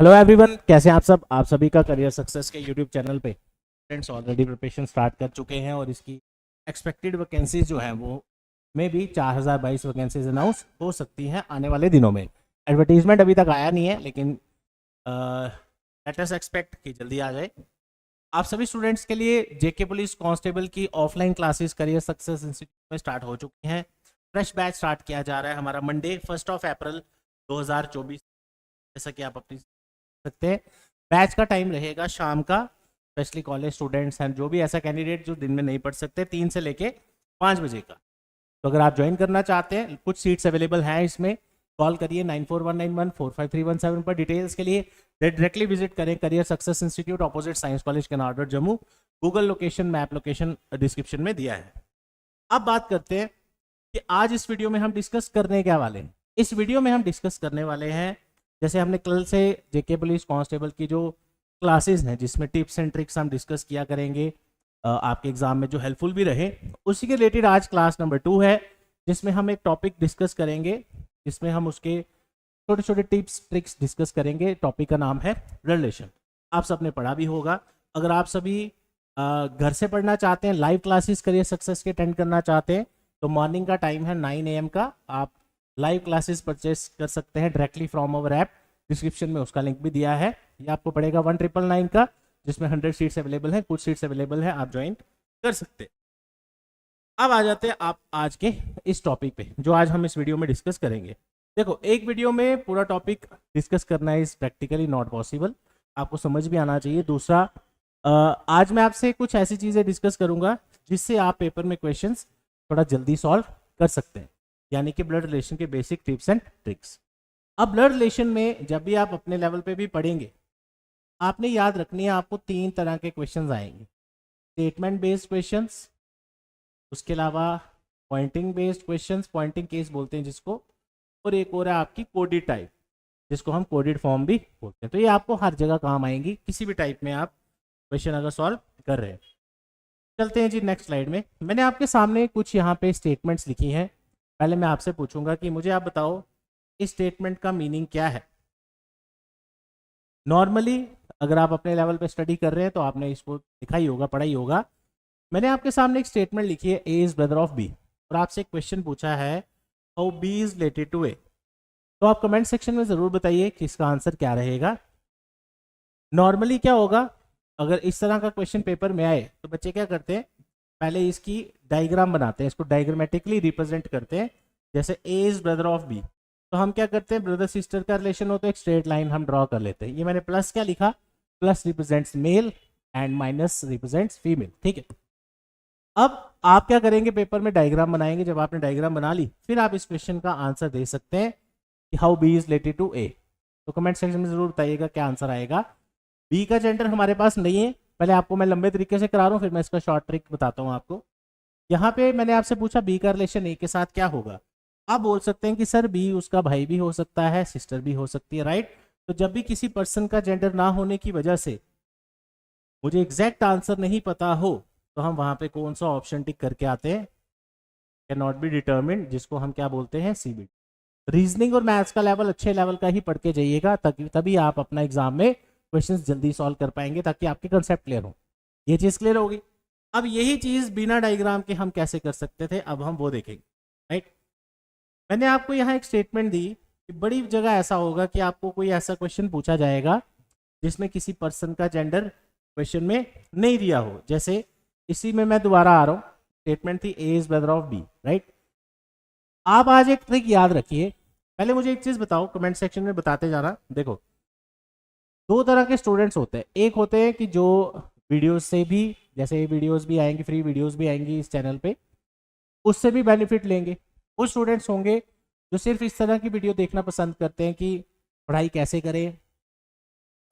Hello everyone, कैसे हैं आप सब। आप सभी का करियर सक्सेस के यूट्यूब चैनल पे फ्रेंड्स ऑलरेडी प्रिपरेशन स्टार्ट कर चुके हैं और इसकी एक्सपेक्टेड वैकेंसीज जो हैं वो में भी 4022 वैकेंसीज अनाउंस हो सकती हैं आने वाले दिनों में। एडवर्टीजमेंट अभी तक आया नहीं है, लेकिन लेट अस एक्सपेक्ट कि जल्दी आ जाए। आप सभी स्टूडेंट्स के लिए जेके पुलिस कांस्टेबल की offline classes career success institute में स्टार्ट हो चुकी हैं। फ्रेश बैच स्टार्ट किया जा रहा है हमारा मंडे 1 अप्रैल 2024, जैसा कि आप अपनी सकते हैं। बैच का टाइम रहेगा शाम का। स्पेशली कॉलेज स्टूडेंट्स हैं, जो भी ऐसा कैंडिडेट जो दिन में नहीं पढ़ सकते, 3 से लेके 5 बजे का। तो अगर आप ज्वाइन करना चाहते हैं, कुछ सीट्स अवेलेबल हैं इसमें। कॉल करिए 9419145317 पर डिटेल्स के लिए। डायरेक्टली विजिट करें career success institute, opposite science college canard road Jammu. Google location, map location description में दिया है। अब बात करते हैं कि आज इस वीडियो में हम डिस्कस करने क्या वाले हैं। इस वीडियो में हम डिस्कस करने वाले हैं, जैसे हमने कल से जेके पुलिस कांस्टेबल की जो क्लासेस हैं जिसमें टिप्स एंड ट्रिक्स हम डिस्कस किया करेंगे आपके एग्जाम में जो हेल्पफुल भी रहे, उसी के रिलेटेड आज क्लास नंबर 2 है, जिसमें हम एक टॉपिक डिस्कस करेंगे, जिसमें हम उसके छोटे छोटे टिप्स ट्रिक्स डिस्कस करेंगे। टॉपिक का नाम है रिलेशन। आप सबने पढ़ा भी होगा। अगर आप सभी घर से पढ़ना चाहते हैं, लाइव क्लासेस करियर सक्सेस के अटेंड करना चाहते हैं, तो मॉर्निंग का टाइम है 9 AM का। आप लाइव क्लासेस परचेस कर सकते हैं directly from our app. Description में उसका लिंक भी दिया है। ये आपको पड़ेगा 1999 का, जिसमें 100 सीट्स अवेलेबल हैं। कुछ सीट्स अवेलेबल हैं, आप ज्वाइन कर सकते हैं। अब आ जाते हैं आप आज के इस टॉपिक पे, जो आज हम इस वीडियो में डिस्कस करेंगे। देखो, एक वीडियो में पूरा टॉपिक डिस्कस करना इज प्रैक्टिकली नॉट पॉसिबल। आपको समझ भी आना चाहिए। दूसरा, आज मैं आपसे कुछ ऐसी चीज़ें डिस्कस करूंगा जिससे आप पेपर में क्वेश्चंस थोड़ा जल्दी सॉल्व कर सकते हैं, यानी कि ब्लड रिलेशन के बेसिक टिप्स एंड ट्रिक्स। अब ब्लड रिलेशन में जब भी आप अपने लेवल पे भी पढ़ेंगे, आपने याद रखनी है, आपको 3 तरह के क्वेश्चंस आएंगे। स्टेटमेंट बेस्ड क्वेश्चंस, उसके अलावा pointing based questions, pointing case बोलते हैं जिसको, और एक और है आपकी कोडेड टाइप, जिसको हम कोडेड फॉर्म भी बोलते हैं। तो ये आपको हर जगह काम आएंगी, किसी भी टाइप में आप क्वेश्चन अगर सॉल्व कर रहे हैं। चलते हैं जी नेक्स्ट स्लाइड में। मैंने आपके सामने कुछ यहाँ पे स्टेटमेंट्स लिखी हैं। पहले मैं आपसे पूछूंगा कि मुझे आप बताओ इस स्टेटमेंट का मीनिंग क्या है। नॉर्मली अगर आप अपने लेवल पे स्टडी कर रहे हैं तो आपने इसको लिखा ही होगा, पढ़ा ही होगा। मैंने आपके सामने एक स्टेटमेंट लिखी है, A is brother of B, और आपसे एक क्वेश्चन पूछा है, how B is related to A. तो आप कमेंट सेक्शन में जरूर बताइए कि इसका आंसर क्या रहेगा। नॉर्मली क्या होगा, अगर इस तरह का क्वेश्चन पेपर में आए तो बच्चे क्या करते हैं, पहले इसकी डायग्राम बनाते हैं, इसको डायग्रामेटिकली रिप्रेजेंट करते हैं। जैसे ए इज ब्रदर ऑफ बी, तो हम क्या करते हैं, ब्रदर सिस्टर का रिलेशन हो तो एक स्ट्रेट लाइन हम ड्रॉ कर लेते हैं। ये मैंने प्लस क्या लिखा, plus represents male and minus represents female. ठीक है। अब आप क्या करेंगे, पेपर में डायग्राम बनाएंगे। जब आपने डायग्राम बना ली, फिर आप इस क्वेश्चन का आंसर दे सकते हैं कि how B is related to A. तो कमेंट सेक्शन में जरूर बताइएगा क्या आंसर आएगा। बी का जेंडर हमारे पास नहीं है। पहले आपको मैं लंबे तरीके से करा रहा हूँ, फिर मैं इसका शॉर्ट ट्रिक बताता हूँ आपको। यहाँ पे मैंने आपसे पूछा बी का रिलेशन ए के साथ क्या होगा। आप बोल सकते हैं कि सर बी उसका भाई भी हो सकता है, सिस्टर भी हो सकती है, राइट। तो जब भी किसी पर्सन का जेंडर ना होने की वजह से मुझे एग्जैक्ट आंसर नहीं पता हो, तो हम वहां पे कौन सा ऑप्शन टिक करके आते हैं, कैन नॉट बी डिटर्मिन्ड, जिसको हम क्या बोलते हैं, सीबी। रीजनिंग और मैथ्स का लेवल अच्छे लेवल का ही पढ़ के जाइएगा, तभी आप अपना एग्जाम में क्वेश्चंस जल्दी सॉल्व कर पाएंगे, ताकि आपके कंसेप्ट क्लियर हो। ये चीज़ क्लियर होगी। अब यही चीज़ बिना डायग्राम के हम कैसे कर सकते थे, अब हम वो देखेंगे, राइट। मैंने आपको यहाँ एक स्टेटमेंट दी कि बड़ी जगह ऐसा होगा कि आपको कोई ऐसा क्वेश्चन पूछा जाएगा जिसमें किसी पर्सन का जेंडर क्वेश्चन में नहीं दिया हो। जैसे इसी में मैं दोबारा आ रहा हूँ, स्टेटमेंट थी A is brother of B, right. आप आज एक ट्रिक याद रखिए। पहले मुझे एक चीज बताओ, कमेंट सेक्शन में बताते जाना। देखो, 2 तरह के स्टूडेंट्स होते हैं। एक होते हैं कि जो वीडियोस से भी, जैसे वीडियोस भी आएंगी, फ्री वीडियोस भी आएंगी इस चैनल पे, उससे भी बेनिफिट लेंगे। कुछ स्टूडेंट्स होंगे जो सिर्फ इस तरह की वीडियो देखना पसंद करते हैं कि पढ़ाई कैसे करें,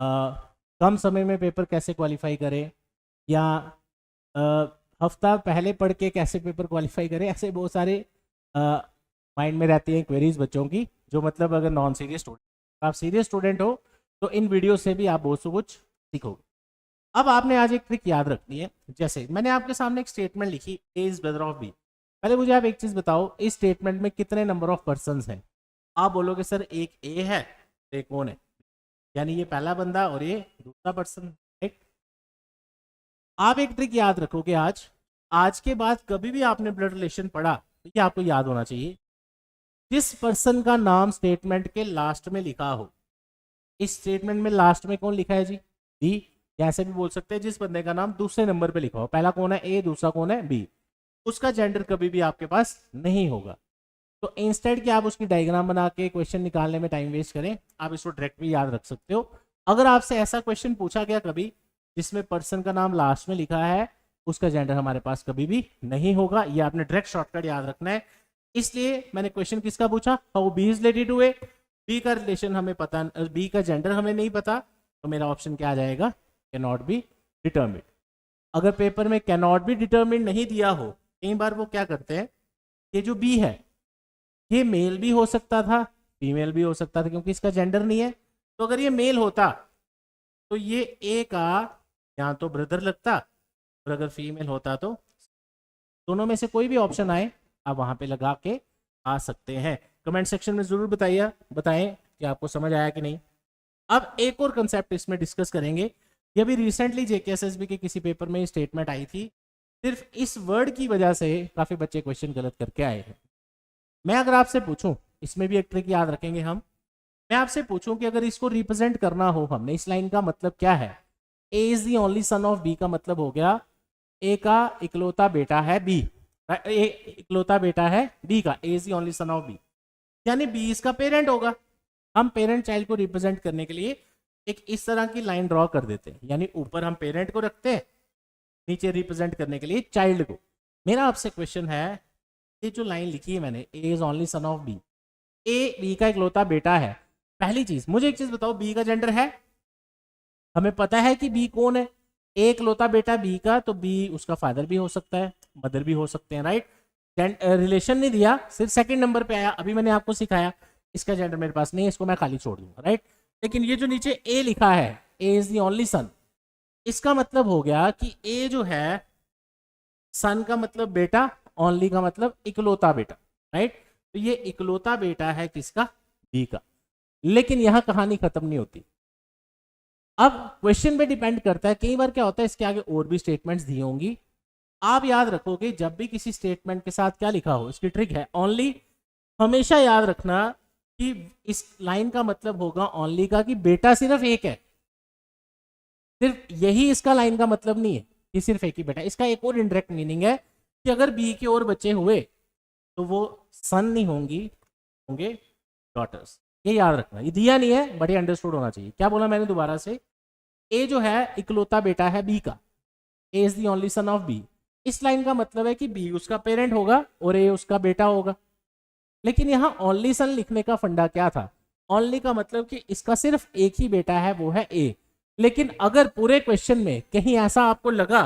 कम समय में पेपर कैसे क्वालिफाई करें, या हफ्ता पहले पढ़ के कैसे पेपर क्वालिफाई करें। ऐसे बहुत सारे माइंड में रहती हैं क्वेरीज बच्चों की, जो मतलब अगर नॉन सीरियस स्टूडेंट, आप सीरियस स्टूडेंट हो तो इन वीडियो से भी आप बहुत कुछ सीखोगे। अब आपने आज एक ट्रिक याद रखनी है। जैसे मैंने आपके सामने एक स्टेटमेंट लिखी, ए इज ब्रदर ऑफ बी। पहले मुझे आप एक चीज बताओ, इस स्टेटमेंट में कितने नंबर ऑफ पर्सन हैं। आप बोलोगे सर एक ए है, एक कौन है, यानी ये पहला बंदा और ये दूसरा पर्सन, राइट। आप एक ट्रिक याद रखोगे, आज के बाद कभी भी आपने ब्लड रिलेशन पढ़ा तो ये आपको याद होना चाहिए, जिस पर्सन का नाम स्टेटमेंट के लास्ट में लिखा हो, इस स्टेटमेंट में लास्ट में कौन लिखा है जी, बी, या ऐसे भी बोल सकते हैं जिस बंदे का नाम दूसरे नंबर पे लिखा हो, पहला कौन है ए, दूसरा कौन है बी, उसका जेंडर कभी भी आपके पास नहीं होगा। तो इंस्टेड कि आप उसकी डायग्राम बना के क्वेश्चन निकालने में टाइम वेस्ट करें, आप इसको डायरेक्ट भी याद रख सकते हो। अगर आपसे ऐसा क्वेश्चन पूछा गया कभी जिसमें पर्सन का नाम लास्ट में लिखा है, उसका जेंडर हमारे पास कभी भी नहीं होगा, ये आपने डायरेक्ट शॉर्टकट याद रखना है। इसलिए मैंने क्वेश्चन किसका पूछा, how B is related to A, B का रिलेशन हमें पता, बी का जेंडर हमें नहीं पता, तो मेरा ऑप्शन क्या आ जाएगा, कैन नॉट बी डिटर्मिन्ड। अगर पेपर में कैन नॉट बी डिटर्मिन्ड नहीं दिया हो, कई बार वो क्या करते हैं, ये जो बी है ये मेल भी हो सकता था, फीमेल भी हो सकता था, क्योंकि इसका जेंडर नहीं है। तो अगर ये मेल होता तो ये ए का यहाँ तो ब्रदर लगता, और अगर फीमेल होता तो दोनों में से कोई भी ऑप्शन आए आप वहां पे लगा के आ सकते हैं। कमेंट सेक्शन में जरूर बताएं कि आपको समझ आया कि नहीं। अब एक और कंसेप्ट इसमें डिस्कस करेंगे, ये भी रिसेंटली जेकेएसएसबी के किसी पेपर में स्टेटमेंट आई थी, सिर्फ इस वर्ड की वजह से काफी बच्चे क्वेश्चन गलत करके आए हैं। मैं अगर आपसे पूछूं, इसमें भी एक ट्रिक याद रखेंगे हम, मैं आपसे पूछूं कि अगर इसको रिप्रेजेंट करना हो हमने, इस लाइन का मतलब क्या है, A is the only son of B का मतलब हो गया ए का इकलौता बेटा है बी, ए इकलौता बेटा है बी का, A is the only son of B, यानी बी इसका पेरेंट होगा। हम पेरेंट चाइल्ड को रिप्रेजेंट करने के लिए एक इस तरह की लाइन ड्रॉ कर देते हैं, यानी ऊपर हम पेरेंट को रखते हैं, नीचे रिप्रेजेंट करने के लिए चाइल्ड को। मेरा आपसे क्वेश्चन है, ये जो लाइन लिखी है मैंने, A is only son of B, A B का इकलौता बेटा है। पहली चीज मुझे एक चीज बताओ, बी का जेंडर है, हमें पता है कि बी कौन है, ए इकलौता बेटा बी का, तो बी उसका फादर भी हो सकता है, मदर भी हो सकते हैं, राइट। रिलेशन नहीं दिया, सिर्फ सेकंड नंबर पे आया। अभी मैंने आपको सिखाया इसका जेंडर मेरे पास नहीं है, इसको मैं खाली छोड़ दूंगा, राइट। लेकिन ये जो नीचे ए लिखा है, ए इज दी ओनली सन, इसका मतलब हो गया कि ए जो है, सन का मतलब बेटा, ओनली का मतलब इकलौता बेटा, राइट। तो ये इकलौता बेटा है किसका, बी का। लेकिन यहां कहानी खत्म नहीं होती, अब क्वेश्चन पे डिपेंड करता है। कई बार क्या होता है, इसके आगे और भी स्टेटमेंट्स दी होंगी, आप याद रखोगे जब भी किसी स्टेटमेंट के साथ क्या लिखा हो, इसकी ट्रिक है ओनली, हमेशा याद रखना कि इस लाइन का मतलब होगा ओनली का कि बेटा सिर्फ एक है, सिर्फ यही इसका लाइन का मतलब नहीं है कि सिर्फ एक ही बेटा। इसका एक और इनडायरेक्ट मीनिंग है कि अगर बी के और बच्चे हुए तो वो सन नहीं होंगे डॉटर्स। ये याद रखना, ये दिया नहीं है बट ये अंडरस्टूड होना चाहिए। क्या बोला मैंने दोबारा से, ए जो है इकलौता बेटा है बी का, A is the only son of B, इस लाइन का मतलब है कि बी उसका पेरेंट होगा और ए उसका बेटा होगा। लेकिन यहाँ ओनली सन लिखने का फंडा क्या था, ओनली का मतलब कि इसका सिर्फ एक ही बेटा है, वो है ए। लेकिन अगर पूरे क्वेश्चन में कहीं ऐसा आपको लगा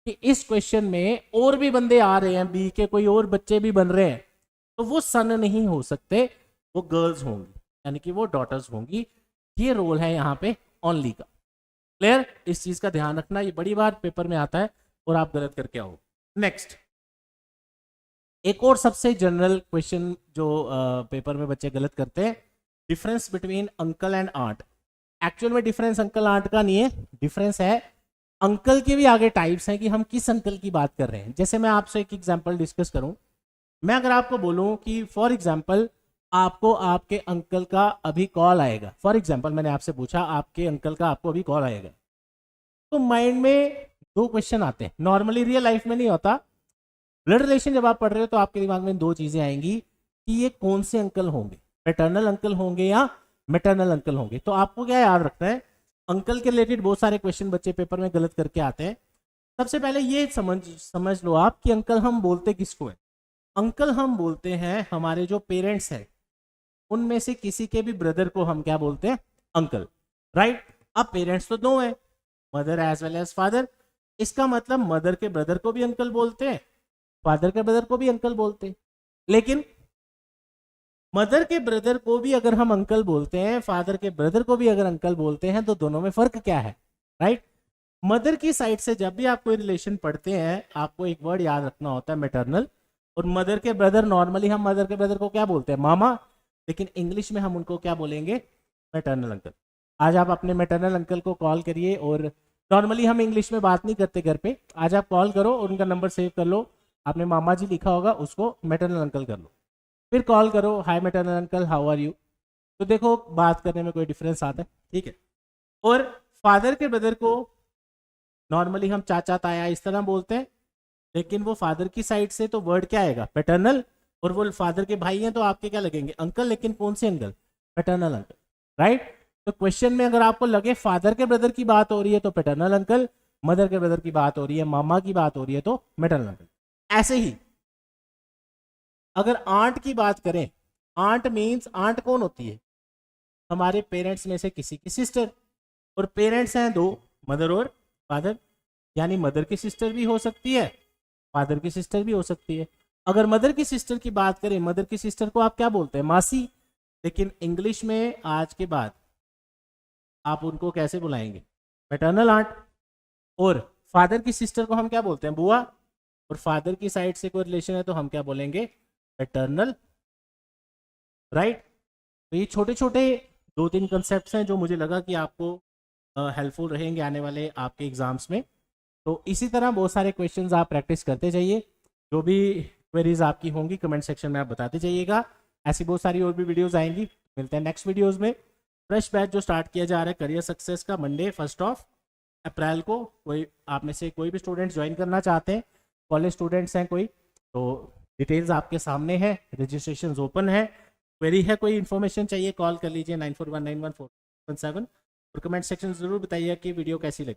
कि इस क्वेश्चन में और भी बंदे आ रहे हैं, बी के कोई और बच्चे भी बन रहे हैं, तो वो सन नहीं हो सकते, वो गर्ल्स होंगी, यानी कि वो डॉटर्स होंगी। ये रोल है यहाँ पे ओनली का। क्लियर, इस चीज का ध्यान रखना, ये बड़ी बार पेपर में आता है और आप गलत करके आओ। नेक्स्ट, एक और सबसे जनरल क्वेश्चन जो पेपर में बच्चे गलत करते हैं, difference between uncle and aunt. Actual में डिफरेंस अंकल आंट का नहीं है, डिफरेंस है अंकल के भी आगे टाइप्स हैं कि हम किस अंकल की बात कर रहे हैं। जैसे मैं आपसे एक एग्जांपल डिस्कस करूं, मैं अगर आपको बोलूं कि फॉर एग्जांपल आपको आपके अंकल का अभी कॉल आएगा, फॉर एग्जांपल मैंने आपसे पूछा आपके अंकल का आपको अभी कॉल आएगा, तो माइंड में दो क्वेश्चन आते हैं। नॉर्मली रियल लाइफ में नहीं होता, ब्लड रिलेशन जब आप पढ़ रहे हो तो आपके दिमाग में दो चीजें आएंगी कि ये कौन से अंकल होंगे, पैटर्नल अंकल होंगे या मैटरनल अंकल होंगे। तो आपको क्या याद रखना है, अंकल के रिलेटेड बहुत सारे क्वेश्चन बच्चे पेपर में गलत करके आते हैं। सबसे पहले ये समझ लो आप कि अंकल हम बोलते किसको है। अंकल हम बोलते हैं हमारे जो पेरेंट्स हैं उनमें से किसी के भी ब्रदर को हम क्या बोलते हैं, अंकल, राइट। अब पेरेंट्स तो दो हैं, mother as well as father, इसका मतलब मदर के ब्रदर को भी अंकल बोलते हैं, फादर के ब्रदर को भी अंकल बोलते हैं। लेकिन मदर के ब्रदर को भी अगर हम अंकल बोलते हैं, फादर के ब्रदर को भी अगर अंकल बोलते हैं, तो दोनों में फर्क क्या है, राइट। मदर की साइड से जब भी आप कोई रिलेशन पढ़ते हैं, आपको एक वर्ड याद रखना होता है मैटरनल, और मदर के ब्रदर, नॉर्मली हम मदर के ब्रदर को क्या बोलते हैं, मामा, लेकिन इंग्लिश में हम उनको क्या बोलेंगे, मैटरनल अंकल। आज आप अपने मैटरनल अंकल को कॉल करिए, और नॉर्मली हम इंग्लिश में बात नहीं करते घर पे, आज आप कॉल करो और उनका नंबर सेव कर लो, आपने मामा जी लिखा होगा उसको मैटरनल अंकल कर लो, फिर कॉल करो, hi maternal uncle how are you, तो देखो बात करने में कोई डिफरेंस आता है, ठीक है। और फादर के ब्रदर को नॉर्मली हम चाचा ताया इस तरह बोलते हैं, लेकिन वो फादर की साइड से तो वर्ड क्या आएगा, पैटर्नल, और वो फादर के भाई हैं तो आपके क्या लगेंगे, अंकल, लेकिन कौन से अंकल, पैटर्नल अंकल, राइट। तो क्वेश्चन में अगर आपको लगे फादर के ब्रदर की बात हो रही है तो पैटर्नल अंकल, मदर के ब्रदर की बात हो रही है, मामा की बात हो रही है तो मैटरनल अंकल। ऐसे ही अगर आंट की बात करें, आंट मीन्स, आंट कौन होती है, हमारे पेरेंट्स में से किसी की सिस्टर, और पेरेंट्स हैं दो, मदर और फादर, यानी मदर की सिस्टर भी हो सकती है, फादर की सिस्टर भी हो सकती है। अगर मदर की सिस्टर की बात करें, मदर की सिस्टर को आप क्या बोलते हैं, मासी, लेकिन इंग्लिश में आज के बाद आप उनको कैसे बुलाएंगे, मैटरनल आंट। और फादर की सिस्टर को हम क्या बोलते हैं, बुआ, और फादर की साइड से कोई रिलेशन है तो हम क्या बोलेंगे, पैटर्नल, राइट। तो ये छोटे छोटे 2-3 कंसेप्ट हैं जो मुझे लगा कि आपको हेल्पफुल रहेंगे आने वाले आपके एग्जाम्स में। तो इसी तरह बहुत सारे क्वेश्चंस आप प्रैक्टिस करते जाइए, जो भी क्वेरीज आपकी होंगी कमेंट सेक्शन में आप बताते जाइएगा। ऐसी बहुत सारी और भी वीडियोस आएंगी, मिलते हैं नेक्स्ट वीडियोस में। फ्रेश बैच जो स्टार्ट किया जा रहा है करियर सक्सेस का, मंडे 1 अप्रैल को, कोई आप में से कोई भी स्टूडेंट्स ज्वाइन करना चाहते हैं, कॉलेज स्टूडेंट्स हैं कोई, तो डिटेल्स आपके सामने है, रजिस्ट्रेशन ओपन है, क्वेरी है, कोई इन्फॉर्मेशन चाहिए कॉल कर लीजिए 94191417, और कमेंट सेक्शन जरूर बताइए कि वीडियो कैसी लगी।